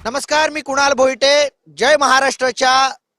नमस्कार, मी कुणाल भोईटे. जय महाराष्ट्राच्या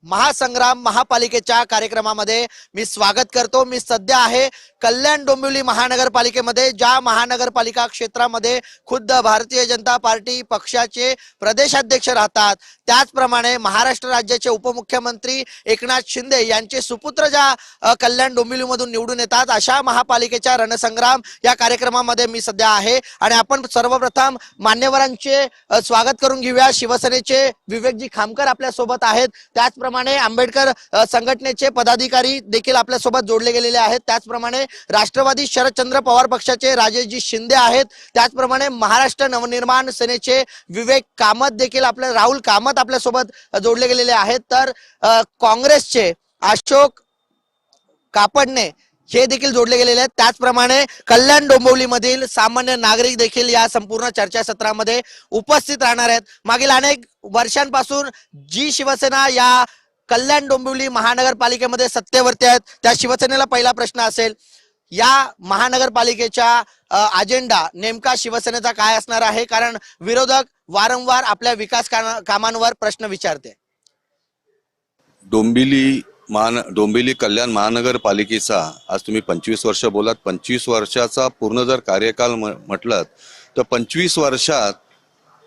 महासंग्राम महापालिकेच्या कार्यक्रमामध्ये मी स्वागत करतो. मी सध्या आहे कल्याण डोंबिवली महानगरपालिकेमध्ये, ज्या महानगरपालिका क्षेत्रामध्ये खुद्द भारतीय जनता पार्टी पक्षाचे प्रदेशाध्यक्ष राहतात. त्याचप्रमाणे महाराष्ट्र राज्याचे उपमुख्यमंत्री एकनाथ शिंदे यांचे सुपुत्र ज्या कल्याण डोंबिवलीमधून निवडून येतात, अशा महापालिकेच्या रणसंग्राम या कार्यक्रमामध्ये मी सध्या आहे. आणि आपण सर्वप्रथम मान्यवरांचे स्वागत करून घेऊया. शिवसेनेचे विवेकजी खामकर आपल्या सोबत आहेत. त्याचप्रमाणे आंबेडकर संघटनेचे पदाधिकारी देखील आपल्या सोबत जोडले गेलेले आहेत. त्याचप्रमाणे राष्ट्रवादी शरदचंद्र पवार पक्षाचे राजेशजी शिंदे आहेत. त्याचप्रमाणे महाराष्ट्र नवनिर्माण सेनेचे विवेक कामत देखील राहुल कामत आपल्या सोबत जोडले गेलेले आहेत. तर काँग्रेसचे अशोक कापडणे हे देखील जोडले गेलेले आहेत. त्याचप्रमाणे कल्याण डोंबिवली मधील सामान्य नागरिक देखील या संपूर्ण चर्चासत्रामध्ये उपस्थित राहणार आहेत. मागील अनेक वर्षांपासून जी शिवसेना या कल्याण डोंबिवली महानगरपालिकेमध्ये सत्तेवरती आहेत, त्या शिवसेनेला पहिला प्रश्न असेल, या महानगरपालिकेच्या अजेंडा नेमका शिवसेनेचा काय असणार आहे? कारण विरोधक वारंवार आपल्या विकास कामांवर प्रश्न विचारते. डोंबिवली कल्याण महानगरपालिकेचा आज तुम्ही 25 वर्ष बोलात. 25 वर्षाचा पूर्ण जर कार्यकाल म्हटलं तर 25 वर्षात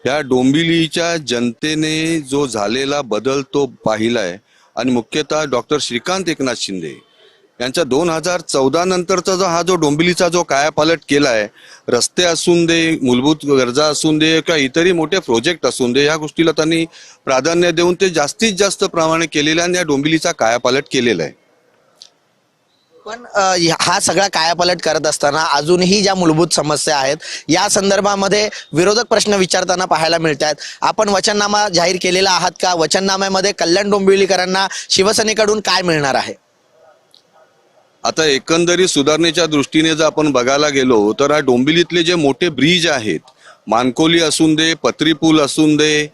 या डोंबिवलीच्या जनतेने जो झालेला बदल तो पाहिलाय. आणि मुख्यतः डॉक्टर श्रीकांत एकनाथ शिंदे यांच्या 2014 नंतरचा हा जो डोंबिवलीचा जो कायापालट केलाय, रस्ते असून दे, मूलभूत गरजा असून दे किंवा इतरही मोठे प्रोजेक्ट असून दे, या गोष्टीला त्यांनी प्राधान्य देऊन ते जास्तीत जास्त प्रमाणे केलेला आणि या डोंबिवलीचा कायापालट केलेला आहे. पण हा सगळा कायापालट करत असताना अजूनही ज्या मूलभूत समस्या आहेत या संदर्भामध्ये विरोधक प्रश्न विचारताना पाहायला मिळत आहेत. आपण वचननामा जाहीर केलेला आहात का? वचननाम्यामध्ये कल्याण डोंबिवलीकरांना शिवसेनेकडून काय मिळणार आहे? आता एकंदरीत सुधारणेच्या दृष्टीने जर आपण बघायला गेलो तर हा डोंबिवलीतले जे मोठे ब्रिज आहेत, मानकोली असून दे, पत्री पूल असून दे,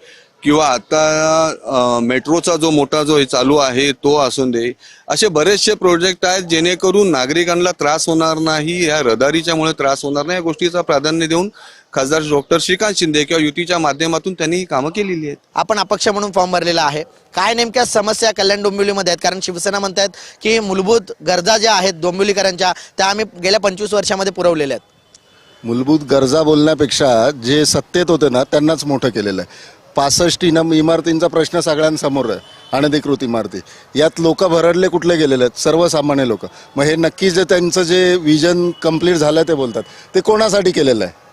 किंवा आता मेट्रोचा जो मोठा जो चालू आहे तो असून दे, असे बरेचसे प्रोजेक्ट आहेत जेणेकरून नागरिकांना त्रास होणार नाही, या रहदारीच्यामुळे त्रास होणार नाही, या गोष्टीचा प्राधान्य देऊन खासदार डॉक्टर श्रीकांत शिंदे किंवा युतीच्या माध्यमातून त्यांनी ही कामं केलेली आहेत. आपण अपक्ष म्हणून फॉर्म भरलेला आहे. काय नेमक्या समस्या कल्याण डोंबिवलीमध्ये आहेत? कारण शिवसेना म्हणतात की मूलभूत गरजा ज्या आहेत डोंबिवलीकरांच्या त्या आम्ही गेल्या 25 वर्षामध्ये पुरवलेल्या आहेत. मूलभूत गरजा बोलण्यापेक्षा जे सत्तेत होते ना त्यांनाच मोठं केलेलं आहे. 65 इमारतींचा प्रश्न सगळ्यांसमोर आहे. अनधिकृत इमारती यात लोक भरडले कुठले गेलेले आहेत? सर्वसामान्य लोक. मग हे नक्की जे त्यांचं जे विजन कंप्लीट झालं ते बोलतात, ते कोणासाठी केलेलं आहे?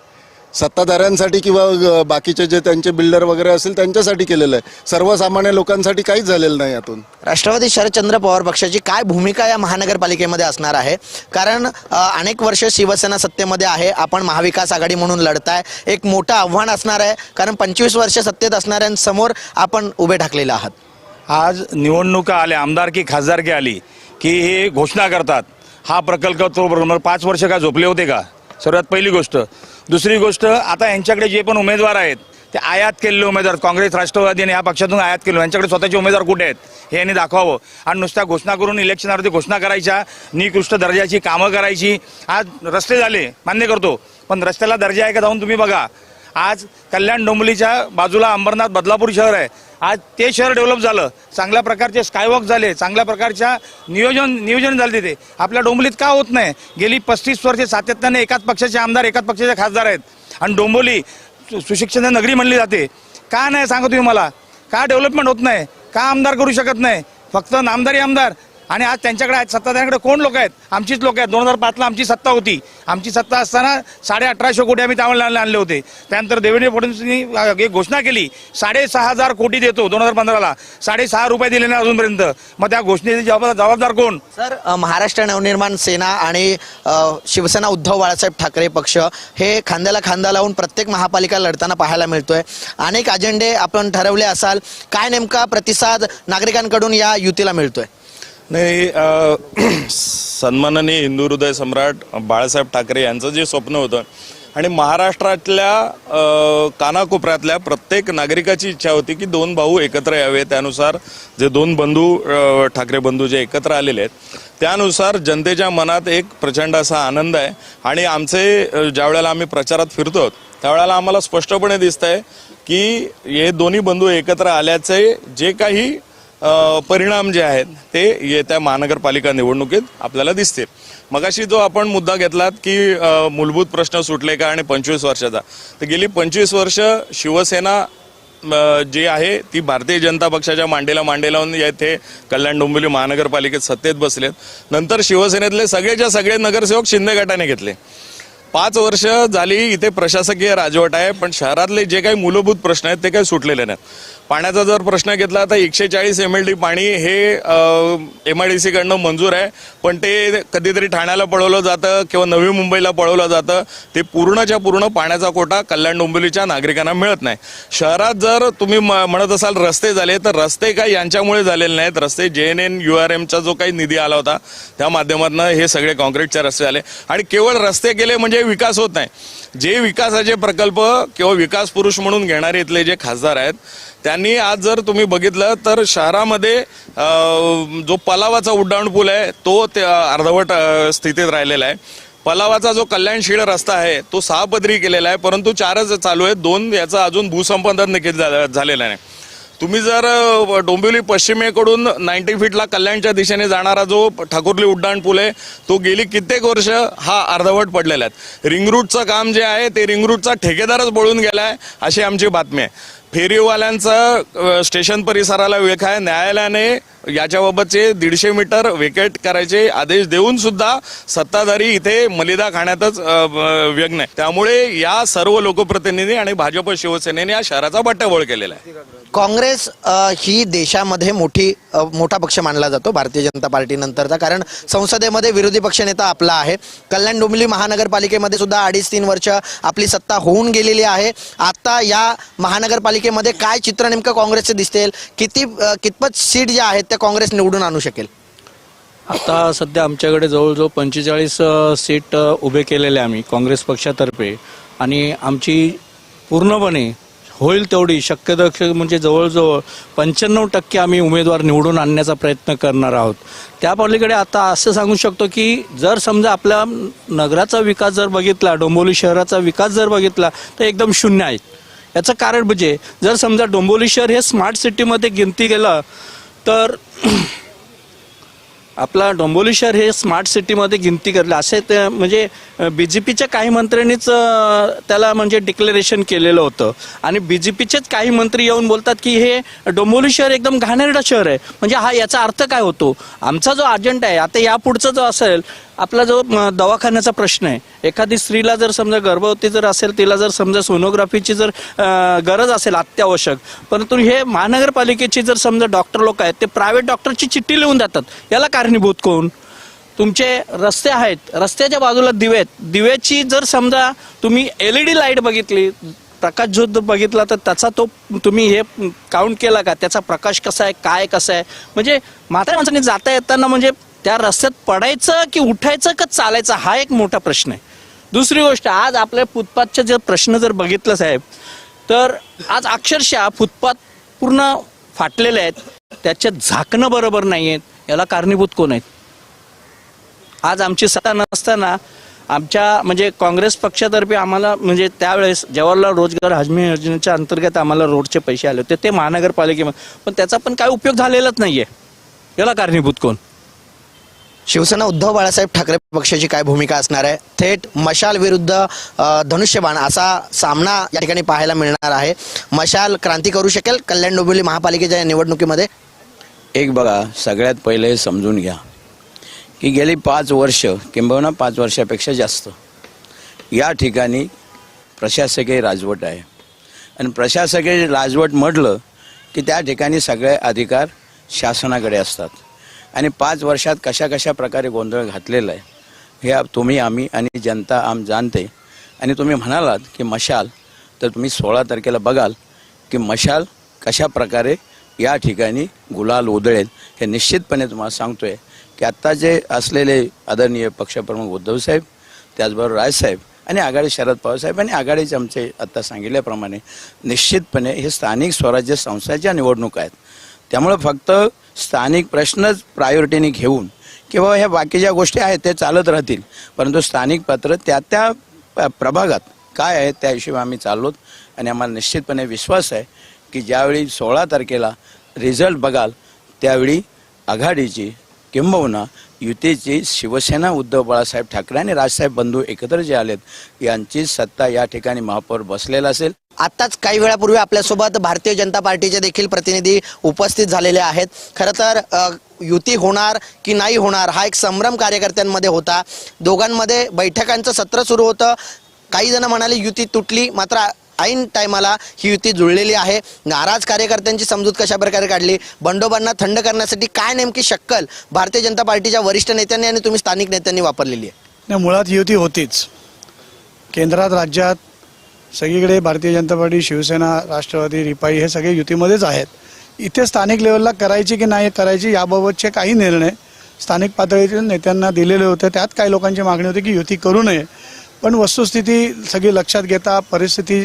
सत्ताधाऱ्यांसाठी किंवा बाकीचे जे त्यांचे बिल्डर वगैरे असेल त्यांच्यासाठी केलेलं आहे. सर्वसामान्य लोकांसाठी काहीच झालेलं नाही. यातून राष्ट्रवादी शरदचंद्र पवार पक्षाची काय भूमिका या महानगरपालिकेमध्ये असणार आहे? कारण अनेक वर्ष शिवसेना सत्तेमध्ये आहे, आपण महाविकास आघाडी म्हणून लढताय. एक मोठं आव्हान असणार आहे, कारण 25 वर्ष सत्तेत असणाऱ्यांसमोर आपण उभे ठाकलेले आहात. आज निवडणुका आल्या, आमदारकी खासदारकी आली की हे घोषणा करतात, हा प्रकल्प तो बरोबर 5 वर्ष का झोपले होते का? सर्वात पहिली गोष्ट. दुसरी गोष्ट, आता यांच्याकडे जे पण उमेदवार आहेत ते आयात केलेले उमेदवार, काँग्रेस राष्ट्रवादी आणि या पक्षातून आयात केले, यांच्याकडे स्वतःचे उमेदवार कुठे आहेत हे यांनी दाखवावं. आणि नुसत्या घोषणा करून इलेक्शनवरती घोषणा करायच्या, निकृष्ट दर्जाची कामं करायची. आज रस्ते झाले, मान्य करतो, पण रस्त्याला दर्जा आहे का जाऊन तुम्ही बघा. आज कल्याण डोंबिवलीच्या बाजूला अंबरनाथ बदलापूर शहर आहे, आज ते शहर डेव्हलप झालं, चांगल्या प्रकारचे स्कायवॉक झाले, चांगल्या प्रकारच्या नियोजन झाले. तिथे आपल्या डोंबिवलीत का होत नाही? गेली 35 वर्षे सातत्याने एकाच पक्षाचे आमदार, एकाच पक्षाचे खासदार आहेत, आणि डोंबिवली सुशिक्षित नगरी म्हणली जाते. का नाही सांगा तुम्ही मला? का डेव्हलपमेंट होत नाही? का आमदार करू शकत नाही? फक्त नामदारी आमदार. आणि आज त्यांच्याकडे आहेत, सत्ताधाऱ्यांकडे कोण लोक आहेत? आमचीच लोक आहेत. 2005ला आमची सत्ता होती. आमची सत्ता असताना 1850 कोटी आम्ही तामिळनाडूला आणले होते. त्यानंतर देवेंद्र फडणवीसांनी एक घोषणा केली, 6,500 कोटी देतो 2015ला, 6.5 रुपये दिले नाही अजूनपर्यंत. मग त्या घोषणेचे जबाबदार कोण? सर, महाराष्ट्र नवनिर्माण सेना आणि शिवसेना उद्धव बाळासाहेब ठाकरे पक्ष हे खांद्याला खांदा लावून प्रत्येक महापालिका लढताना पाहायला मिळतोय. अनेक अजेंडे आपण ठरवले असाल, काय नेमका प्रतिसाद नागरिकांकडून या युतीला मिळतोय? नाही, सन्माननीय हिंदू हृदय सम्राट बाळासाहेब ठाकरे यांचं जे स्वप्न होतं आणि महाराष्ट्रातल्या कानाकोपऱ्यातल्या प्रत्येक नागरिकाची इच्छा होती की दोन भाऊ एकत्र यावे. त्यानुसार जे दोन बंधू ठाकरे बंधू जे एकत्र आलेले आहेत त्यानुसार जनतेच्या मनात एक प्रचंड असा आनंद आहे. आणि आमचे ज्या वेळेला आम्ही प्रचारात फिरतो त्यावेळेला आम्हाला स्पष्टपणे दिसतंय की हे दोन्ही बंधू एकत्र आल्याचे जे काही परिणाम जे आहेत ते येत्या महानगरपालिका निवडणुकीत आपल्याला दिसतील. मगाशी जो आपण मुद्दा घेतलात की मूलभूत प्रश्न सुटले का आणि 25 वर्षाचा, तर गेली 25 वर्ष शिवसेना जी आहे ती भारतीय जनता पक्षाच्या मांडी लावून येथे कल्याण डोंबिवली महानगरपालिकेत सत्तेत बसलेत. नंतर शिवसेनेतले सगळेच्या सगळे नगरसेवक शिंदे गटाने घेतले. 5 वर्ष झाली इथे प्रशासकीय राजवट आहे, पण शहरातले जे काही मूलभूत प्रश्न आहेत ते काही सुटलेले नाहीत. पाण्याचा जर प्रश्न घेतला तर 140 MLD पाणी हे MIDC कडनं मंजूर आहे, पण ते कधीतरी ठाण्याला पळवलं जातं किंवा नवी मुंबईला पळवलं जातं. ते पूर्णच्या पूर्ण पाण्याचा कोटा कल्याण डोंबिवलीच्या नागरिकांना मिळत नाही. शहरात जर तुम्ही म्हणत असाल रस्ते झाले, तर रस्ते काही यांच्यामुळे झालेले नाहीत. रस्ते JNN URMचा जो काही निधी आला होता त्या माध्यमातून हे सगळे कॉन्क्रीटचे रस्ते झाले. आणि केवळ रस्ते केले म्हणजे विकास होत नाही. जे विकासाचे प्रकल्प किंवा विकास पुरुष म्हणून घेणारे इथले जे खासदार आहेत त्यांनी आज जर तुम्ही बघितलं तर शहरामध्ये जो पलावाचा उड्डाणपूल आहे तो अर्धवट स्थितीत राहिलेला आहे. पलावाचा जो कल्याणशीळ रस्ता आहे तो 6 पदरी केलेला आहे, परंतु 4च चालू आहेत. 2 याचा अजून भूसंपादन देखील झालेला नाही. तुम्ही जर डोंबिवली पश्चिमेकडून 90 फीटला कल्याणच्या दिशेने जाणारा जो ठाकुर्ली उड्डाण पूल आहे तो गेली कित्येक वर्ष हा अर्धवट पडलेला आहे. रिंग रूटचं काम जे आहे ते रिंग रूटचा ठेकेदारच पळून गेलाय अशी आमची बातमी आहे. फेरीवाल्यांचा स्टेशन परिसराला वेख आहे. न्यायालयाने याच्याबाबतचे 150 मीटर वेकेट करायचे आदेश देऊन सुद्धा सत्ताधारी इथे मलिदा खाण्यातच व्यग्न आहे. त्यामुळे या सर्व लोकप्रतिनिधी आणि भाजप शिवसेनेने या शहराचा बट्ट्याबोळ केलेला आहे. काँग्रेस ही देशामध्ये मोठा पक्ष मानला जातो भारतीय जनता पार्टी नंतरचा, कारण संसदेमध्ये विरोधी पक्षनेता आपला आहे. कल्याण डोंबिवली महानगरपालिकेमध्ये सुद्धा 2.5-3 वर्ष आपली सत्ता होऊन गेलेली आहे. आता या महानगरपालिकेमध्ये काय चित्र नेमकं काँग्रेसचे दिसतील, कितपत सीट ज्या आहेत त्या काँग्रेस निवडून आणू शकेल? आता सध्या आमच्याकडे जवळजवळ 45 सीट उभे केलेले आम्ही काँग्रेस पक्षातर्फे, आणि आमची पूर्णपणे होईल तेवढी शक्य म्हणजे जवळजवळ 95% आम्ही उमेदवार निवडून आणण्याचा प्रयत्न करणार आहोत. त्या पलीकडे आता असं सांगू शकतो की जर समजा आपल्या नगराचा विकास जर बघितला, डोंबिवली शहराचा विकास जर बघितला तर एकदम शून्य आहे. याचं कारण म्हणजे जर समजा डोंबिवली शहर हे स्मार्ट सिटीमध्ये गिनती केलं तर आपला डोंबिवली शहर हे स्मार्ट सिटीमध्ये गिनती करलं असे ते म्हणजे BJPच्या काही मंत्र्यांनीच त्याला म्हणजे डिक्लेरेशन केलेलं होतं. आणि BJPचेच काही मंत्री येऊन बोलतात की हे डोंबिवली शहर एकदम घाणेरडं शहर आहे. म्हणजे हा याचा अर्थ काय होतो? आमचा जो अजेंडा आहे आता यापुढचा जो असेल, आपला जो दवाखान्याचा प्रश्न आहे, एखादी स्त्रीला जर समजा गर्भवती जर असेल, तिला जर समजा सोनोग्राफीची जर गरज असेल अत्यावश्यक, परंतु हे महानगरपालिकेची जर समजा डॉक्टर लोक आहेत ते प्रायव्हेट डॉक्टरची चिठ्ठी लिहून देतात. याला कारणीभूत कोण? तुमचे रस्ते आहेत, रस्त्याच्या बाजूला दिवे आहेत, दिव्याची जर समजा तुम्ही LED लाईट बघितली, प्रकाश जो बघितला तर त्याचा तो तुम्ही हे काउंट केला का? त्याचा प्रकाश कसा आहे, काय कसं आहे? म्हणजे म्हाताऱ्या माणसांनी जाता येताना म्हणजे त्या रस्त्यात पडायचं की उठायचं का चालायचं हा एक मोठा प्रश्न आहे. दुसरी गोष्ट, आज आपल्या फुटपाथचे जे प्रश्न जर बघितलं साहेब, तर आज अक्षरशः फुटपाथ पूर्ण फाटलेले आहेत, त्याचे झाकणं बरोबर नाही आहेत. याला कारणीभूत कोण आहेत? आज आमची सत्ता नसताना आमच्या म्हणजे काँग्रेस पक्षातर्फे आम्हाला म्हणजे त्यावेळेस जवाहरलाल रोजगार हमी योजनेच्या अंतर्गत आम्हाला रोडचे पैसे आले होते ते महानगरपालिकेमध्ये, पण त्याचा पण काय उपयोग झालेलाच नाहीये. याला कारणीभूत कोण? शिवसेना उद्धव बाळासाहेब ठाकरे पक्षाची काय भूमिका असणार आहे? थेट मशाल विरुद्ध धनुष्यबाण असा सामना या ठिकाणी पाहायला मिळणार आहे. मशाल क्रांती करू शकेल कल्याण डोंबिवली महापालिकेच्या निवडणुकीमध्ये? एक बघा, सगळ्यात पहिले समजून घ्या की गेली 5 वर्ष किंबहुना 5 वर्षापेक्षा जास्त या ठिकाणी प्रशासकीय राजवट आहे. आणि प्रशासकीय राजवट म्हटलं की त्या ठिकाणी सगळे अधिकार शासनाकडे असतात. आणि 5 वर्षात कशा प्रकारे गोंधळ घातलेला आहे हे तुम्ही, आम्ही आणि जनता जाणते. आणि तुम्ही म्हणालात की मशाल, तर तुम्ही 16 तारखेला बघाल की मशाल कशा प्रकारे या ठिकाणी गुलाल उधळेल. हे निश्चितपणे तुम्हाला सांगतोय की आत्ता जे असलेले आदरणीय पक्षप्रमुख उद्धवसाहेब, त्याचबरोबर राजसाहेब आणि आघाडी शरद पवारसाहेब आणि आघाडीचे आमचे आत्ता सांगितल्याप्रमाणे निश्चितपणे हे स्थानिक स्वराज्य संस्थांच्या निवडणूक आहेत. त्यामुळे फक्त स्थानिक प्रश्नच प्रायोरिटीने घेऊन की बाबा ह्या बाकीच्या गोष्टी आहेत ते चालत राहतील, परंतु स्थानिक पात्र त्या प्रभागात काय आहे त्या हिशोबाने आम्ही चाललोत. आणि आम्हाला निश्चितपणे विश्वास आहे की ज्यावेळी 16 तारखेला रिझल्ट बघाल त्यावेळी आघाडीची किंबहुना युतीची शिवसेना उद्धव बाळासाहेब ठाकरे आणि राजसाहेब बंधू एकत्र जे आलेत यांची सत्ता या ठिकाणी महापौर बसलेला असेल. आताच काही वेळापूर्वी आपल्यासोबत भारतीय जनता पार्टीचे देखील प्रतिनिधी उपस्थित झालेले आहेत. खरं तर युती होणार की नाही होणार हा एक संभ्रम कार्यकर्त्यांमध्ये होता. दोघांमध्ये बैठकांचं सत्र सुरू होतं. काही जण म्हणाले युती तुटली, मात्र ऐन टायमाला ही युती जुळलेली आहे. नाराज कार्यकर्त्यांची समजूत कशा प्रकारे काढली, बंडोबांना थंड करण्यासाठी काय नेमकी शक्कल भारतीय जनता पार्टीच्या वरिष्ठ नेत्यांनी आणि तुम्ही स्थानिक नेत्यांनी वापरलेली आहे? नाही, मुळात युती होतीच. केंद्रात राज्यात सगळीकडे भारतीय जनता पार्टी, शिवसेना, राष्ट्रवादी, रिपाई हे सगळे युतीमध्येच आहेत. इथे स्थानिक लेवलला करायची की नाही करायची याबाबतचे काही निर्णय स्थानिक पातळीतील नेत्यांना दिलेले होते. त्यात काही लोकांची मागणी होती की युती करू नये, पण वस्तुस्थिती सगळी लक्षात घेता परिस्थिती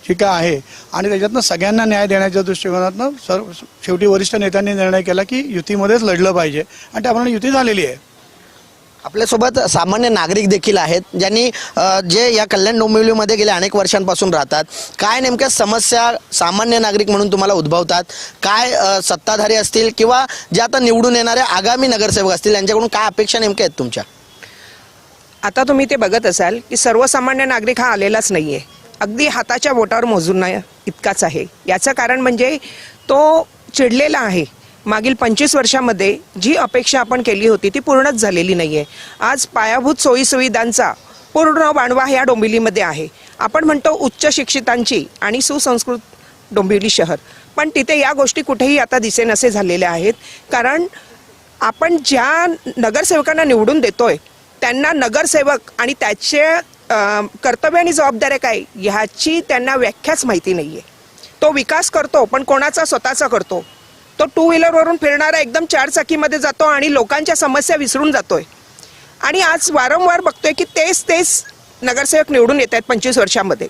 जी काय आहे आणि त्याच्यातनं सगळ्यांना न्याय देण्याच्या दृष्टिकोनातनं शेवटी वरिष्ठ नेत्यांनी निर्णय केला की युतीमध्येच लढलं पाहिजे आणि त्याप्रमाणे युती झालेली आहे. आपल्यासोबत सामान्य नागरिक देखील आहेत ज्यांनी जे या कल्याण डोंबिवलीमध्ये गेल्या अनेक वर्षांपासून राहतात. काय नेमक्या समस्या सामान्य नागरिक म्हणून तुम्हाला उद्भवतात? काय सत्ताधारी असतील किंवा जे आता निवडून येणारे आगामी नगरसेवक असतील यांच्याकडून काय अपेक्षा नेमक्या आहेत तुमच्या? आता तुम्ही ते बघत असाल की सर्वसामान्य नागरिक हा आलेलाच नाहीये. अगदी हाताच्या बोटावर मोजून इतकाच आहे. याचं कारण म्हणजे तो चिडलेला आहे. मागील 25 वर्षामध्ये जी अपेक्षा आपण केली होती ती पूर्णच झालेली नाहीये. आज पायाभूत सोयीसुविधांचा पूर्ण बाणवा या डोंबिवलीमध्ये आहे. आपण म्हणतो उच्च शिक्षितांची आणि सुसंस्कृत डोंबिवली शहर, पण तिथे या गोष्टी कुठेही आता दिसेनासे झालेल्या आहेत. कारण आपण ज्या नगरसेवकांना निवडून देतोय त्यांना नगरसेवक आणि त्याचे कर्तव्य आणि जबाबदाऱ्या काय ह्याची त्यांना व्याख्याच माहिती नाहीये. तो विकास करतो पण कोणाचा स्वतःचा करतो. तो 2 व्हीलरवरून फिरणारा एकदम 4 चाकीमध्ये जातो आणि लोकांच्या समस्या विसरून जातोय. आणि आज वारंवार बघतोय की तेच नगरसेवक निवडून येत आहेत 25 वर्षामध्ये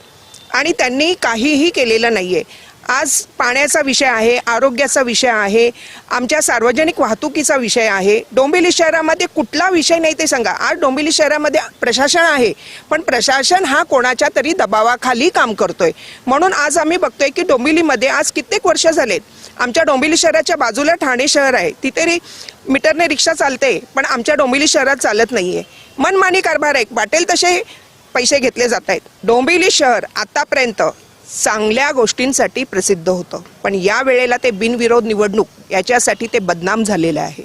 आणि त्यांनी काहीही केलेलं नाहीये. आज पाण्याचा विषय आहे, आरोग्याचा विषय आहे, आमच्या सार्वजनिक वाहतुकीचा विषय आहे. डोंबिवली शहरामध्ये कुठला विषय नाही ते सांगा. आज डोंबिवली शहरामध्ये प्रशासन आहे पण प्रशासन हा कोणाच्या तरी दबावाखाली काम करतोय. म्हणून आज आम्ही बघतोय की डोंबिवलीमध्ये आज कित्येक वर्ष झालेत आमच्या डोंबिवली शहराच्या बाजूला ठाणे शहर आहे, तिथे मीटरने रिक्षा चालते पण आमच्या डोंबिवली शहरात चालत नाहीये. मनमानी कारभार आहे, वाटेल तसे पैसे घेतले जात आहेत. डोंबिवली शहर आतापर्यंत चांगल्या गोष्टींसाठी प्रसिद्ध होतं, पण या वेळेला ते बिनविरोध निवडणूक याच्यासाठी ते बदनाम झालेलं आहे.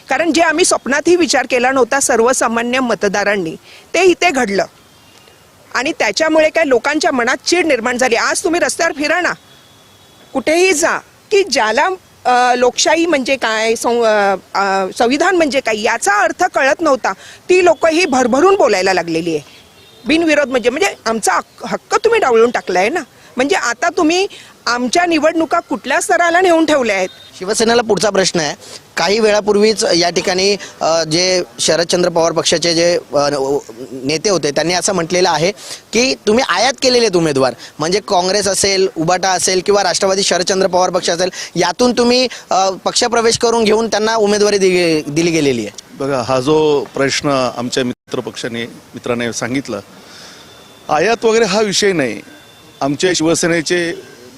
कारण जे आम्ही स्वप्नातही विचार केला नव्हता सर्वसामान्य मतदारांनी ते इथे घडलं आणि त्याच्यामुळे काय लोकांच्या मनात चीड निर्माण झाली. आज तुम्ही रस्त्यावर फिरा ना, कुठेही जा, की ज्याला लोकशाही म्हणजे काय, संविधान म्हणजे काय याचा अर्थ कळत नव्हता ती लोक ही भरभरून बोलायला लागलेली आहे. बिनविरोध म्हणजे आमचा हक्क तुम्ही डावलून टाकलाय ना. म्हणजे आता तुम्ही आमच्या निवडणुका कुठल्या स्तराला नेऊन ठेवल्या आहेत. शिवसेनेला पुढचा प्रश्न आहे. काही वेळापूर्वीच या ठिकाणी जे शरदचंद्र पवार पक्षाचे जे नेते होते त्यांनी असं म्हटलेलं आहे की तुम्ही आयात केलेले उमेदवार म्हणजे काँग्रेस असेल, उबाटा असेल किंवा राष्ट्रवादी शरदचंद्र पवार पक्ष असेल यातून तुम्ही पक्षप्रवेश करून घेऊन त्यांना उमेदवारी दिली गेलेली आहे. बघा, हा जो प्रश्न आमच्या मित्राने सांगितलं, आयात वगैरे हा विषय नाही. आमचे शिवसेनेचे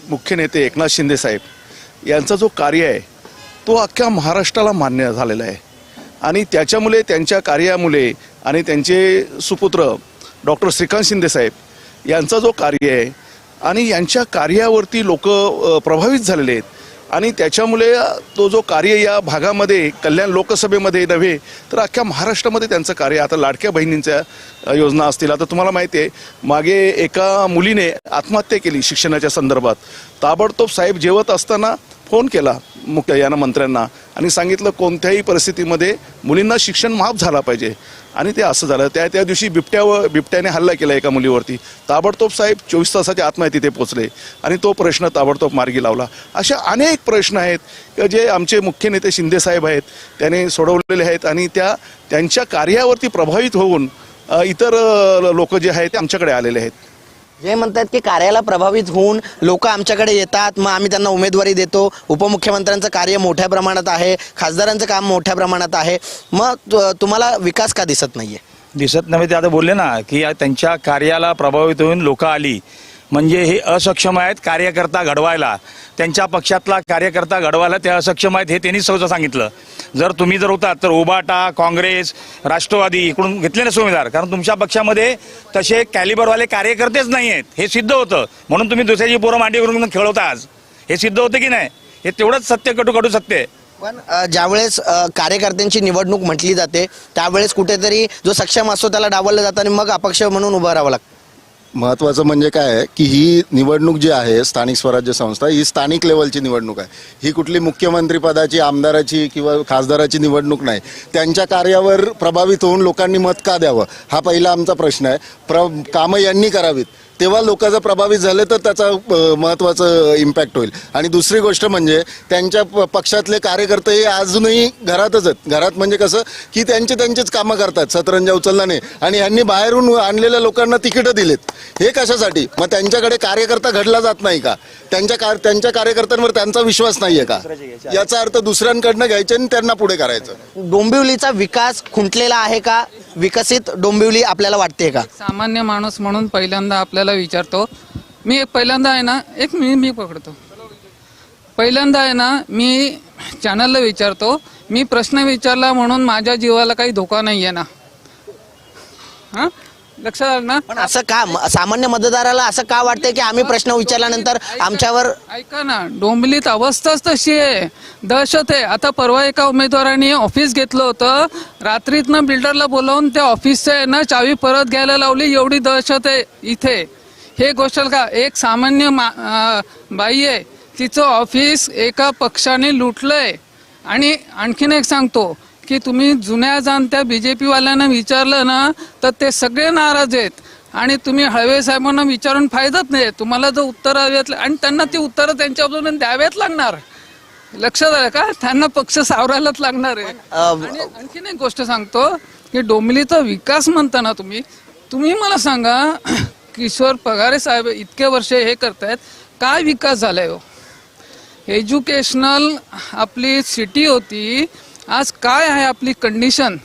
मुख्य नेते एकनाथ शिंदे साहेब यांचा जो कार्य आहे तो अख्ख्या महाराष्ट्राला मान्य झालेला आहे आणि त्याच्यामुळे त्यांच्या कार्यामुळे आणि त्यांचे सुपुत्र डॉक्टर श्रीकांत शिंदे साहेब यांचा जो कार्य आहे आणि यांच्या कार्यावरती लोक प्रभावित झालेले आहेत आणि त्याच्यामुळे तो जो कार्य या भागामध्ये कल्याण लोकसभेमध्ये नव्हे तर अख्ख्या महाराष्ट्रामध्ये त्यांचं कार्य. आता लाडक्या बहिणींच्या योजना असतील, आता तुम्हाला माहिती आहे मागे एका मुलीने आत्महत्या केली शिक्षणाच्या संदर्भात. ताबडतोब साहेब जेवत असताना फोन केला मुख्य मंत्र्यांना आणि सांगितलं कोणत्याही परिस्थितीमध्ये मुलींना शिक्षण माफ झाला पाहिजे आणि ते असं झालं. त्या दिवशी बिबट्याने हल्ला केला एका मुलीवरती. ताबडतोब साहेब 24 तासाच्या आतमध्ये तिथे पोचले आणि तो प्रश्न ताबडतोब मार्गी लावला. अशा अनेक प्रश्न आहेत जे आमचे मुख्य नेते शिंदे साहेब आहेत त्याने सोडवलेले आहेत आणि त्यांच्या कार्यावरती प्रभावित होऊन इतर लोक जे आहेत ते आमच्याकडे आलेले आहेत. जे म्हणतात की कार्याला प्रभावित होऊन लोक आमच्याकडे येतात, मग आम्ही त्यांना उमेदवारी देतो. उपमुख्यमंत्र्यांचं कार्य मोठ्या प्रमाणात आहे, खासदारांचं काम मोठ्या प्रमाणात आहे, मग तुम्हाला विकास का दिसत नाहीये? दिसत नव्हे ते आता बोलले ना की त्यांच्या कार्याला प्रभावित होऊन लोक आली म्हणजे हे असक्षम आहेत कार्यकर्ता घडवायला, त्यांच्या पक्षातला कार्यकर्ता घडवायला ते असक्षम आहेत हे त्यांनी सहज सांगितलं. जर तुम्ही जर होतात तर उबाटा, काँग्रेस, राष्ट्रवादी इकडून घेतले ना उमेदवार, कारण तुमच्या पक्षामध्ये तसे कॅलिबरवाले कार्यकर्तेच नाही आहेत हे सिद्ध होतं. म्हणून तुम्ही दुसऱ्याची पोरं मांडी करून खेळवता आज, हे सिद्ध होतं की नाही? हे तेवढंच सत्य कटू सत्य आहे. पण ज्यावेळेस कार्यकर्त्यांची निवडणूक म्हटली जाते त्यावेळेस कुठेतरी जो सक्षम असतो त्याला डावललं जातं आणि मग अपक्ष म्हणून उभं राहावं लागतं. महत्त्वाचं म्हणजे काय आहे की ही निवडणूक जी आहे स्थानिक स्वराज्य संस्था ही स्थानिक लेवलची निवडणूक आहे. ही कुठली मुख्यमंत्री पदाची, आमदाराची किंवा खासदाराची निवडणूक नाही. त्यांच्या कार्यावर प्रभावित होऊन लोकांनी मत का द्यावं हा पहिला आमचा प्रश्न आहे. कामं यांनी करावीत, तेव्हा लोक जर प्रभावित झाले तर त्याचा महत्त्वाचं इम्पॅक्ट होईल. आणि दुसरी गोष्ट म्हणजे त्यांच्या पक्षातले कार्यकर्ते हे अजूनही घरातच आहेत. घरात म्हणजे कसं की त्यांचेच कामं करतात, सतरंजा उचलला नाही, आणि यांनी बाहेरून आणलेल्या लोकांना तिकीटं दिलेत. हे कशासाठी? मग त्यांच्याकडे कार्यकर्ता घडला जात नाही का? त्यांच्या कार्यकर्त्यांवर त्यांचा विश्वास नाहीये का? याचा अर्थ दुसऱ्यांकडनं घ्यायचे आणि त्यांना पुढे करायचं. डोंबिवलीचा विकास खुंटलेला आहे का? विकसित डोंबिवली आपल्याला वाटते का? सामान्य माणूस म्हणून पहिल्यांदा आपल्याला विचारतो. मी पहिल्यांदा आहे ना मी पकडतो. पहिल्यांदा आहे ना मी चॅनलला विचारतो, मी प्रश्न विचारला म्हणून माझ्या जीवाला काही धोका नाही आहे ना? हां, लक्षात आलं ना? पण असं का सामान्य मतदाराला असं का वाटतंय की आम्ही प्रश्न विचारल्यानंतर आमच्यावर? ऐका ना, डोंबिवलीत अवस्थाच तशी आहे, दहशत आहे. आता परवा एका उमेदवाराने ऑफिस घेतलं होतं, रात्रीतनं बिल्डरला बोलावून त्या ऑफिसचं ना चावी परत घ्यायला लावली, एवढी दहशत आहे इथे. हे गोष्ट का एक सामान्य बाई आहे, तिचं ऑफिस एका पक्षाने लुटलंय. आणि आणखीन एक सांगतो की तुम्ही जुन्या जाणत्या BJP वाल्यांना विचारलं ना तर ते सगळे नाराज आहेत. आणि तुम्ही हळवे साहेबांना विचारून फायदाच नाही. तुम्हाला जर उत्तरं हवी आणि त्यांना ती उत्तरं त्यांच्या बाजूने द्यावेच लागणार. लक्षात आलं का? त्यांना पक्ष सावरायलाच लागणार आहे. आणि आणखीन एक गोष्ट सांगतो की डोंबिवलीचा विकास म्हणताना तुम्ही मला सांगा, किशोर पगारे साहेब इतके वर्ष हे करतायत, काय विकास झालाय हो? एज्युकेशनल आपली सिटी होती, आज काय आहे आपली कंडिशन?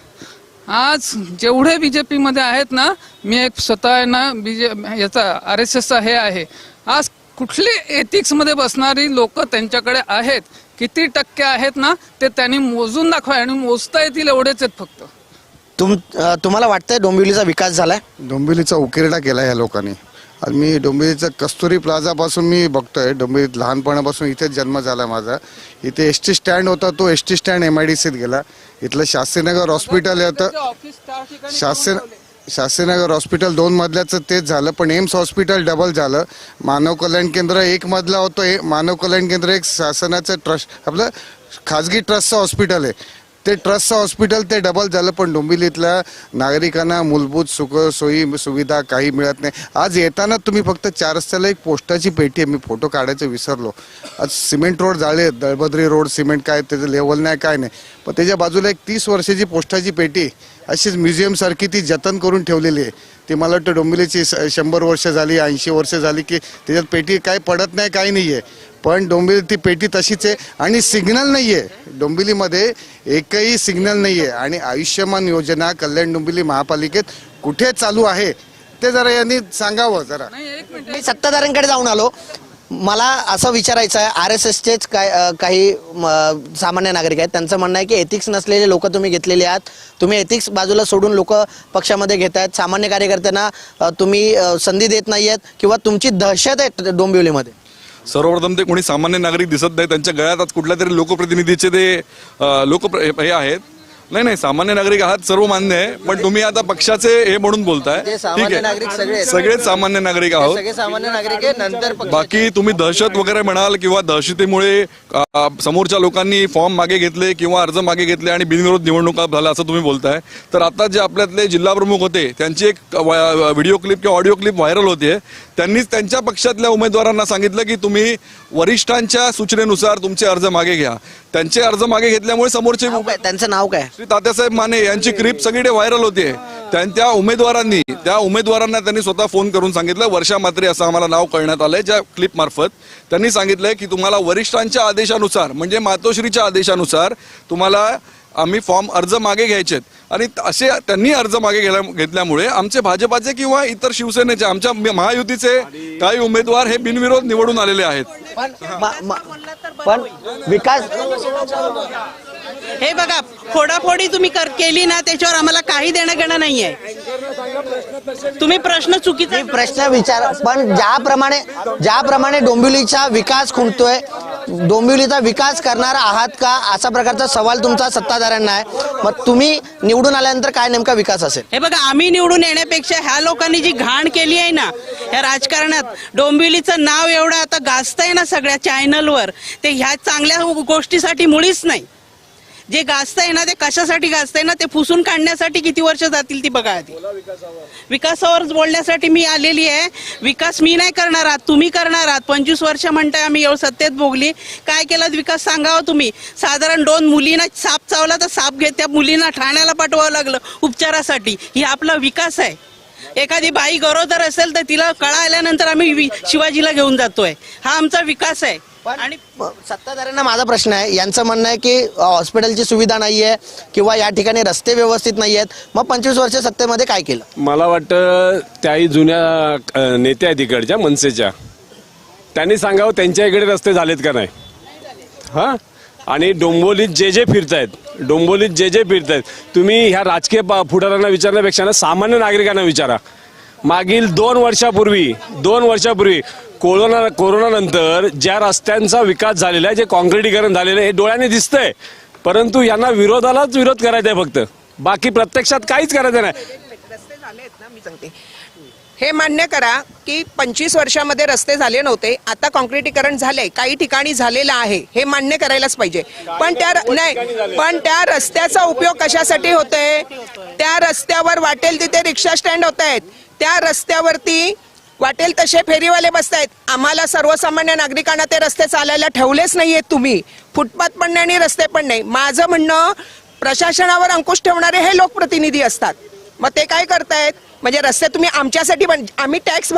आज जेवढे BJP मध्ये आहेत ना, मी एक स्वतः आहे ना याचा RSSचा हे आहे, आज कुठली एथिक्समध्ये बसणारी लोक त्यांच्याकडे आहेत, किती टक्के आहेत ना ते त्यांनी मोजून दाखवा. आणि मोजता येतील एवढेच आहेत फक्त. तुम्हाला वाटतंय डोंबिवलीचा विकास झालाय? डोंबिवलीचा उकिरडा केला या लोकांनी. आणि मी डोंबिवलीचा कस्तुरी प्लाझापासून मी बघतोय. डोंबिवलीत लहानपणापासून इथेच जन्म झाला माझा. इथे ST स्टँड होता, तो ST स्टँड MIDCत गेला. इथलं शास्त्रीनगर हॉस्पिटल होतं, शास्त्रीनगर हॉस्पिटल 2 मजल्याचं तेच झालं. पण एम्स हॉस्पिटल डबल झालं. मानव कल्याण केंद्र 1 मजला होतं. हे मानव कल्याण केंद्र एक शासनाचं ट्रस्ट, आपलं खाजगी ट्रस्टचं हॉस्पिटल आहे, ते ट्रस्टचं हॉस्पिटल ते डबल झालं. पण डोंबिवलीतल्या नागरिकांना मूलभूत सोयी सुविधा काही मिळत नाही. आज येताना तुम्ही फक्त 4 रस्त्याला एक पोस्टाची पेटी आहे, मी फोटो काढायचं विसरलो. आज सिमेंट रोड झाले, दळबद्री रोड सिमेंट काय त्याचं लेवल नाही काय नाही. पण त्याच्या बाजूला एक 30 वर्षाची पोस्टाची पेटी अशीच म्युझियम सारखी ती जतन करून ठेवलेली आहे. ती मला वाटतं डोंबिवलीची 100 वर्ष झाली, 80 वर्ष झाली की त्याच्यात पेटी काय पडत नाही, काही नाही आहे. पण डोंबिवली ती पेटी तशीच आहे. आणि सिग्नल नाही आहे डोंबिवलीमध्ये, एकही सिग्नल नाही आहे. आणि आयुष्यमान योजना कल्याण डोंबिवली महापालिकेत कुठे चालू आहे ते जरा यांनी सांगावं. जरा मी सत्ताधाऱ्यांकडे जाऊन आलो, मला असं विचारायचं आहे, RSSचेच काही सामान्य नागरिक आहेत, त्यांचं म्हणणं आहे की एथिक्स नसलेले लोक तुम्ही घेतलेले आहात, तुम्ही एथिक्स बाजूला सोडून लोक पक्षामध्ये घेत आहेत, सामान्य कार्यकर्त्यांना तुम्ही संधी देत नाही आहेत किंवा तुमची दहशत आहे डोंबिवलीमध्ये. सर्वप्रथम ते कोणी सामान्य नागरिक दिसत नाही, त्यांच्या गळ्यात आज कुठल्या तरी लोकप्रतिनिधीचे ते हे आहेत. नाही, सामान्य नागरिक आहात सर्व मान्य आहे, पण तुम्ही आता पक्षाचे हे म्हणून बोलताय. ठीक आहे, सगळेच सामान्य नागरिक आहोत. सामान्य नागरिक आहे, नंतर बाकी तुम्ही दहशत वगैरे म्हणाल किंवा दहशतीमुळे समोरच्या लोकांनी फॉर्म मागे घेतले किंवा अर्ज मागे घेतले आणि बिनविरोध निवडणुका झाला असं तुम्ही बोलताय. तर आता जे आपल्यातले जिल्हा प्रमुख होते त्यांची एक व्हिडिओ क्लिप किंवा ऑडिओ क्लिप व्हायरल होते. त्यांनीच त्यांच्या पक्षातल्या उमेदवारांना सांगितलं की तुम्ही वरिष्ठांच्या सूचनेनुसार तुमचे अर्ज मागे घ्या. त्यांचे अर्ज मागे घेतल्यामुळे समोरचे त्यांचं नाव काय? श्री तात्यासाहेब माने यांची क्लिप सगळीकडे व्हायरल होते. त्या उमेदवारांना त्यांनी स्वतः फोन करून सांगितलं, वर्षा म्हात्रे असं आम्हाला नाव कळण्यात आलंय ज्या क्लिप मार्फत. त्यांनी सांगितलंय की तुम्हाला वरिष्ठांच्या आदेशानुसार म्हणजे मातोश्रीच्या आदेशानुसार तुम्हाला आम्ही फॉर्म अर्ज मागे घ्यायचेत. आणि असे त्यांनी अर्ज मागे घेतल्यामुळे आमचे भाजपाचे किंवा इतर शिवसेनेचे आमच्या महायुतीचे काही उमेदवार हे बिनविरोध निवडून आलेले आहेत. पण विकास हे बघा, फोडाफोडी तुम्ही केली ना, त्याच्यावर आम्हाला काही देणं घेणं नाहीये. तुम्ही प्रश्न चुकीचा प्रश्न विचार, पण ज्याप्रमाणे डोंबिवलीचा विकास खुंटतोय, डोंबिवलीचा विकास करणार आहात का, असा प्रकारचा सवाल तुमचा सत्ताधाऱ्यांना आहे. मग तुम्ही निवडून आल्यानंतर काय नेमका विकास असेल? हे बघा, आम्ही निवडून येण्यापेक्षा ह्या लोकांनी जी घाण केली आहे ना ह्या राजकारणात, डोंबिवलीचं नाव एवढं आता गाजतंय ना सगळ्या चॅनलवर, ते ह्या चांगल्या गोष्टीसाठी मुळीच नाही. जे गाजतंय ना ते कशासाठी गाजतंय ना, ते पुसून काढण्यासाठी किती वर्ष जातील ती बघा. आधी विकासावर बोलण्यासाठी मी आलेली आहे. विकास मी नाही करणार आहात, तुम्ही करणार आहात. 25 वर्ष म्हणताय आम्ही एवढं सत्तेत भोगली, काय केलं विकास सांगावं तुम्ही. साधारण 2 मुलींना साप चावला तर साप घेत त्या मुलींना ठाण्याला पाठवावं लागलं उपचारासाठी. ही आपला विकास आहे. एखादी बाई गरोदर असेल तर तिला कळा आल्यानंतर आम्ही शिवाजीला घेऊन जातोय. हा आमचा विकास आहे. आणि सत्ताधाऱ्यांना माझा प्रश्न आहे, यांचं म्हणणं आहे की हॉस्पिटलची सुविधा नाहीये किंवा या ठिकाणी रस्ते व्यवस्थित नाही आहेत. मग 25 वर्ष सत्तेमध्ये काय केलं? मला वाटतं त्याही जुन्या नेत्या आहेत इकडच्या मनसेच्या, त्यांनी सांगावं त्यांच्या इकडे रस्ते झालेत का नाही. हां, आणि डोंबिवलीत जे फिरतायत तुम्ही ह्या राजकीय पुढाऱ्यांना विचारण्यापेक्षा ना सामान्य नागरिकांना विचारा. मागील 2 वर्षापूर्वी कोरोना नंतर ज्या रस्त्यांचा विकास झालेला आहे, जे काँक्रिटीकरण झालेलं आहे, हे डोळ्याने दिसतंय. परंतु यांना विरोध करायचा आहे फक्त, बाकी प्रत्यक्षात काहीच करायचं नाही. रस्ते झालेत ना, मी सांगते. हे मान्य करा की 25 वर्षामध्ये रस्ते झाले नव्हते, आता काँक्रिटीकरण झालंय, काही ठिकाणी झालेलं आहे, हे मान्य करायलाच पाहिजे. पण त्या रस्त्याचा उपयोग कशासाठी होतोय? त्या रस्त्यावर वाटेल तिथे रिक्षा स्टँड होत आहेत, त्या रस्त्यावरती वाटेल तसे फेरीवाले बसतायत. आम्हाला सर्वसामान्य नागरिकांना ते रस्ते चालायला ठेवलेच नाहीयेत तुम्ही. फुटपाथ पण नाही आणि रस्ते पण नाही. माझं म्हणणं, प्रशासनावर अंकुश ठेवणारे हे लोकप्रतिनिधी असतात. मग ते काय करतायत, म्हणजे रस्ते तुम्ही आमच्यासाठी आम्ही टॅक्स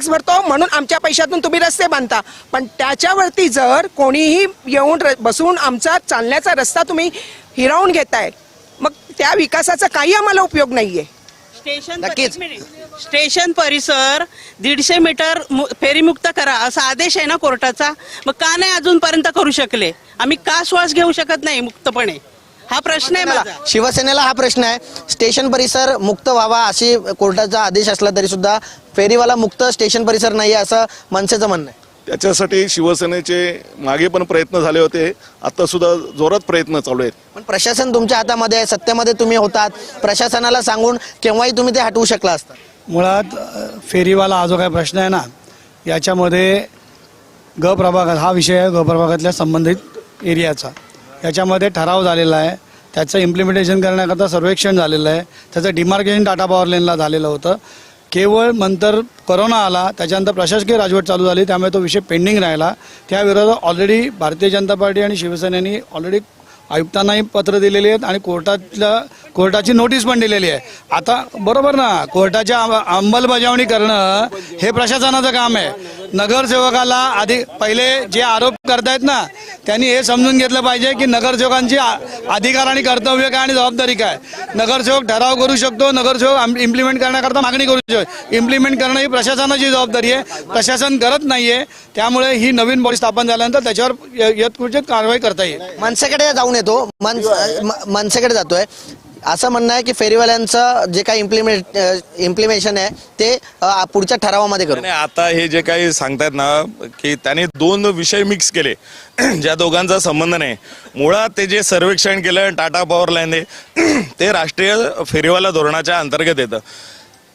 भरतो म्हणून आमच्या पैशातून तुम्ही रस्ते बांधता. पण त्याच्यावरती जर कोणीही येऊन बसून आमचा चालण्याचा रस्ता तुम्ही हिरावून घेताय, मग त्या विकासाचा काही आम्हाला उपयोग नाहीये. स्टेशन परिसर 150 मीटर फेरीमुक्त करा असा आदेश आहे ना कोर्टाचा. मग का नाही अजूनपर्यंत करू शकले? आम्ही का श्वास घेऊ शकत नाही मुक्तपणे? हा प्रश्न आहे मला. शिवसेनेला हा प्रश्न आहे, स्टेशन परिसर मुक्त व्हावा अशी कोर्टाचा आदेश असला तरी सुद्धा फेरीवाला मुक्त स्टेशन परिसर नाही असं मनसेचं म्हणणं आहे. त्याच्यासाठी शिवसेनेचे मागे पण प्रयत्न झाले होते, आता सुद्धा जोरात प्रयत्न चालू आहेत. पण प्रशासन तुमच्या हातामध्ये आहे, सत्तेमध्ये तुम्ही होतात, प्रशासनाला सांगून केव्हाही तुम्ही ते हटवू शकला असता. मुळात फेरीवाला हा जो काय प्रश्न आहे ना, याच्यामध्ये प्रभागात हा विषय आहे, प्रभागातल्या संबंधित एरियाचा. याच्यामध्ये ठराव झालेला आहे, त्याचं इम्प्लिमेंटेशन करण्याकरता सर्वेक्षण झालेलं आहे, त्याचं डिमार्केशन टाटा पॉवर लेनला झालेलं होतं. केवळ नंतर कोरोना आला, त्याच्यानंतर प्रशासकीय राजवट चालू झाली, त्यामुळे तो विषय पेंडिंग राहिला. त्याविरोधात ऑलरेडी भारतीय जनता पार्टी आणि शिवसेनेने ऑलरेडी आयुक्तांनाही पत्र दिलेली आहेत आणि कोर्टाची नोटीस पण दिलेली आहे. आता बरोबर ना, कोर्टाच्या अंमलबजावणी करणं हे प्रशासनाचं काम आहे. नगरसेवकाला आधी पहिले जे आरोप करतायत ना, त्यांनी हे समजून घेतलं पाहिजे की नगरसेवकांची अधिकार आणि कर्तव्य काय आणि जबाबदारी काय. नगरसेवक ठराव करू शकतो, नगरसेवक इम्प्लिमेंट करण्याकरता मागणी करू शकतो. इम्प्लिमेंट करणं ही प्रशासनाची जबाबदारी आहे, प्रशासन करत नाहीये. त्यामुळे ही नवीन बॉडी स्थापन झाल्यानंतर त्याच्यावर यथोचित कारवाई करता येईल. मनसेकडे जाऊन येतो, मनसेकडे जातोय. असं म्हणणं आहे की फेरीवाल्यांचं जे काही इम्प्लिमेशन आहे ते पुढच्या ठरावामध्ये करू. आता हे जे काही सांगतायत ना की त्याने 2 विषय मिक्स केले ज्या दोघांचा संबंध नाही. मुळात ते जे सर्वेक्षण केलं टाटा पॉवर लाईन ते राष्ट्रीय फेरीवाला धोरणाच्या अंतर्गत येतं.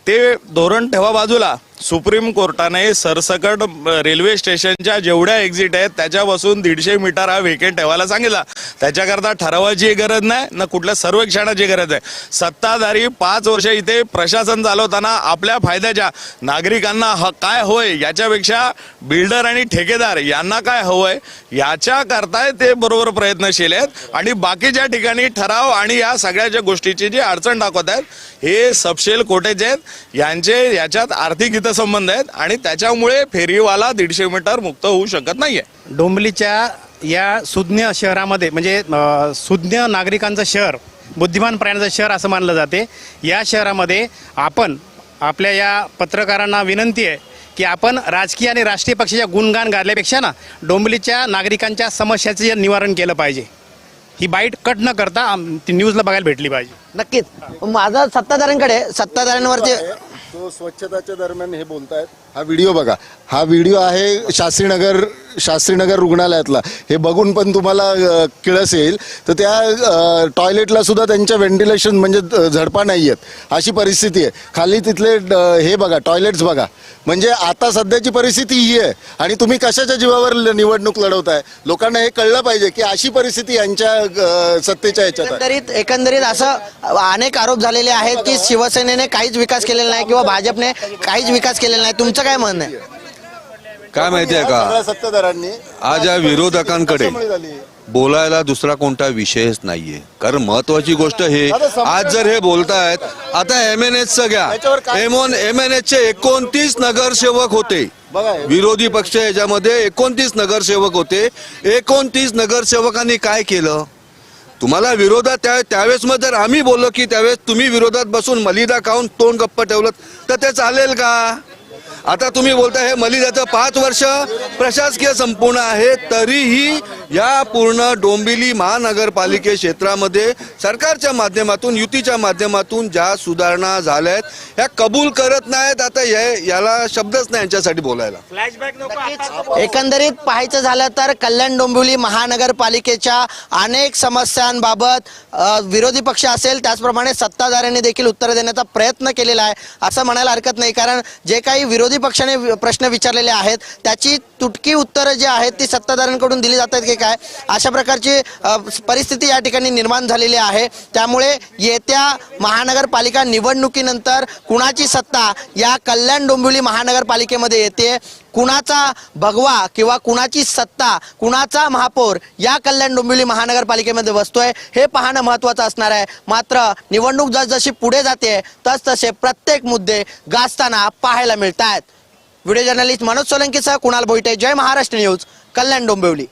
ते धोरण ठेवा बाजूला, सुप्रीम कोर्टाने सरसकट रेल्वे स्टेशनच्या जेवढ्या एक्झिट आहेत त्याच्यापासून 150 मीटर हा व्हेकेंट ठेवायला सांगितला. त्याच्याकरता ठरावाची गरज नाही ना कुठल्या सर्वेक्षणाची गरज आहे. सत्ताधारी 5 वर्ष इथे प्रशासन चालवताना आपल्या फायद्याच्या नागरिकांना काय होय याच्यापेक्षा बिल्डर आणि ठेकेदार यांना काय हवंय याच्या करता ते बरोबर प्रयत्नशील आहेत आणि बाकीच्या ठिकाणी ठराव आणि या सगळ्या ज्या गोष्टीची जी अडचण दाखवत आहेत हे सबशेल कोटेज आहेत. यांचे याच्यात आर्थिक हितसंबंध आहेत आणि त्याच्यामुळे फेरीवाला 150 मीटर मुक्त होऊ शकत नाहीये. डोंबिवलीच्या या सुज्ञ शहरामध्ये म्हणजे सुज्ञ नागरिकांचं शहर, बुद्धिमान प्राण्यांचं शहर असं मानलं जाते. या शहरामध्ये आपण आपल्या या पत्रकारांना विनंती आहे की आपण राजकीय आणि राष्ट्रीय पक्षाच्या गुणगान गाजल्यापेक्षा ना डोंबिवलीच्या नागरिकांच्या समस्याचे निवारण केलं पाहिजे. ही बाईट कट न करता ती न्यूजला बघायला भेटली पाहिजे. नक्कीच. माझा सत्ताधाऱ्यांवरती तो स्वच्छताच्या दरम्यान हे बोलतायत. हा व्हिडिओ बघा, हा व्हिडिओ आहे शास्त्रीनगर रुग्णालयातला. हे बघून पण तुम्हाला किळस येईल. तर त्या टॉयलेटला सुद्धा त्यांच्या व्हेंटिलेशन म्हणजे झडपा नाही आहेत अशी परिस्थिती आहे. खाली तिथले हे बघा, टॉयलेट्स बघा. म्हणजे आता सध्याची परिस्थिती ही आहे आणि तुम्ही कशाच्या जीवावर निवडणूक लढवताय? लोकांना हे कळलं पाहिजे की अशी परिस्थिती यांच्या सत्तेच्या ह्याच्यात. एकंदरीत असं अनेक आरोप झालेले आहेत की शिवसेनेने काहीच विकास केलेला नाही किंवा भाजपने काहीच विकास केलेला नाही. तुमचं काय म्हणणं आहे? काय माहितीये का, सत्ताधाऱ्यांनी आज या विरोधकांकडे बोलायला दुसरा कोणता विषयच नाहीये. कारण महत्वाची गोष्ट हे आज जर हे बोलतायत, आता MNHचं घ्या. MNHचे 29 नगरसेवक होते. विरोधी पक्ष याच्यामध्ये 29 नगरसेवक होते. 29 नगरसेवकांनी काय केलं? तुम्हाला विरोधात त्यावेळेस मग जर आम्ही बोललो की त्यावेळेस तुम्ही विरोधात बसून मलिदा खाऊन तोंड गप्प ठेवलं तर ते चालेल का? आता तुम्ही बोलता हे मलिदाचं 5 वर्ष प्रशासकीय संपूर्ण आहे, तरीही या पूर्ण डोंबिवली महानगरपालिके क्षेत्रामध्ये सरकारच्या माध्यमातून, युतीच्या माध्यमातून ज्या सुधारणा झाल्या आहेत ह्या कबूल करत नाहीत. आता याला शब्दच नाही यांच्यासाठी बोलायला. एकंदरीत पाहायचं झालं तर कल्याण डोंबिवली महानगरपालिकेच्या अनेक समस्यांबाबत विरोधी पक्ष असेल त्याचप्रमाणे सत्ताधाऱ्यांनी देखील उत्तर देण्याचा प्रयत्न केलेला आहे असं म्हणायला हरकत नाही. कारण जे काही विरोधी पक्षाने प्रश्न विचारलेले आहेत त्याची तुटकी उत्तरं जी आहेत ती सत्ताधाऱ्यांकडून दिली जात आहेत की काय, अशा प्रकारची परिस्थिती या ठिकाणी निर्माण झालेली आहे. त्यामुळे येत्या महानगरपालिका निवडणुकीनंतर कुणाची सत्ता या कल्याण डोंबिवली महानगरपालिकेमध्ये येते, कुणाचा भगवा किंवा कुणाची सत्ता, कुणाचा महापौर या कल्याण डोंबिवली महानगरपालिकेमध्ये बसतोय हे पाहणं महत्त्वाचं असणार आहे. मात्र निवडणूक जसजशी पुढे जाते तसतसे प्रत्येक मुद्दे गाजताना पाहायला मिळत आहेत. व्हिडिओ जर्नलिस्ट मनोज सोलंकीसह कुणाल भोईटे, जय महाराष्ट्र न्यूज, कल्याण डोंबिवली.